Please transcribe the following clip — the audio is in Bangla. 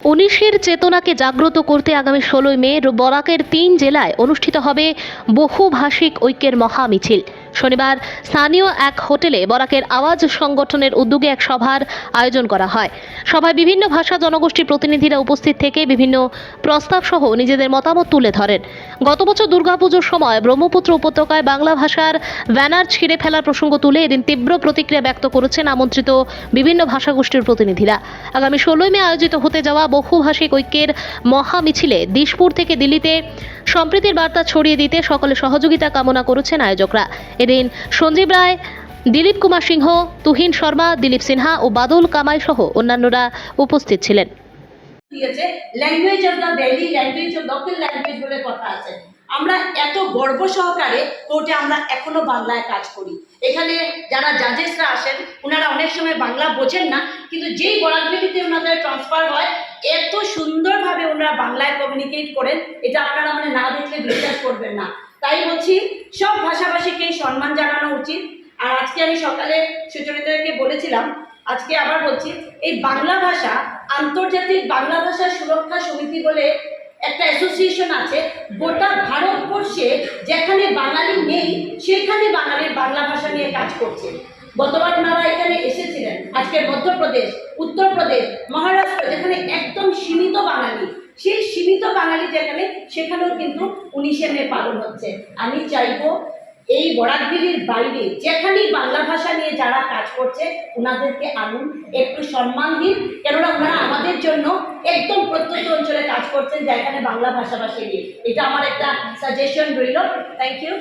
উনিশের চেতনাকে জাগ্রত করতে আগামী ১৬ মে বরাকের ৩ জেলায় অনুষ্ঠিত হবে বহুভাষিক ঐক্যের মহামিছিল। শনিবার স্থানীয় এক হোটেলে বরাকের আওয়াজ সংগঠনের উদ্যোগে এক সভার আয়োজন করা হয়। সভায় বিভিন্ন ভাষা জনগোষ্ঠীর প্রতিনিধিরা উপস্থিত থেকে বিভিন্ন প্রস্তাব সহ নিজেদের মতামত তুলে ধরেন। গত বছর দুর্গাপুজোর সময় ব্রহ্মপুত্র উপত্যকায় বাংলা ভাষার ব্যানার ছিঁড়ে ফেলার প্রসঙ্গ তুলে এদিন তীব্র প্রতিক্রিয়া ব্যক্ত করেছেন আমন্ত্রিত বিভিন্ন ভাষাগোষ্ঠীর প্রতিনিধিরা। আগামী ১৬ মে আয়োজিত হতে যাওয়া বহুভাষিক ঐক্যের মহামিছিলে দিশপুর থেকে দিল্লিতে সম্প্রীতির বার্তা ছড়িয়ে দিতে সকলের সহযোগিতা কামনা করেছেন আয়োজকরা। এদিন সঞ্জীব রায়, দিলীপ কুমার সিংহ, তুহিন শর্মা, দিলীপ সিনহা ও বাদল কামাই সহ অন্যান্যরা উপস্থিত ছিলেন। Language of the valley, language of local language বলে কথা আছে। আমরা এত গর্ব সহকারে কোর্টে আমরা এখনো বাংলায় কাজ করি। এখানে যারা জাজেসরা আসেন ওনারা অনেক সময় বাংলা বোঝেন না, কিন্তু যেই বরাকভেলিতে ওনাদের ট্রান্সফার হয় এত সুন্দরভাবে ওনারা বাংলায় কমিউনিকেট করেন, এটা আপনারা মানে না দেখলে বিশ্বাস করবেন না। তাই বলছি সব ভাষাভাষীকেই সম্মান জানানো উচিত। আর আজকে আমি সকালে সুচরিতাকে বলেছিলাম, আজকে আবার বলছি, এই বাংলা ভাষা আন্তর্জাতিক বাংলা ভাষা সুরক্ষা সমিতি বলে একটা অ্যাসোসিয়েশন আছে। গোটা ভারতবর্ষে যেখানে বাঙালি নেই সেখানে বাঙালির বাংলা ভাষা নিয়ে কাজ করছে। গতবার ওনারা এখানে এসেছিলেন। আজকে মধ্যপ্রদেশ, উত্তরপ্রদেশ, মহারাষ্ট্র যেখানে একদম সীমিত বাঙালি, সেই সীমিত বাঙালি যেখানে সেখানেও কিন্তু 19শে মে পালন হচ্ছে। আমি চাইবো এই বরাকভেলির বাইরে যেখানেই বাংলা ভাষা নিয়ে যারা কাজ করছে ওনাদেরকে আনুন, একটু সম্মান দিন, কেননা ওনারা আমাদের জন্য একদম প্রত্যন্ত অঞ্চলে কাজ করছেন যেখানে বাংলা ভাষাভাষী নিয়ে। এটা আমার একটা সাজেশন রইল। Thank you.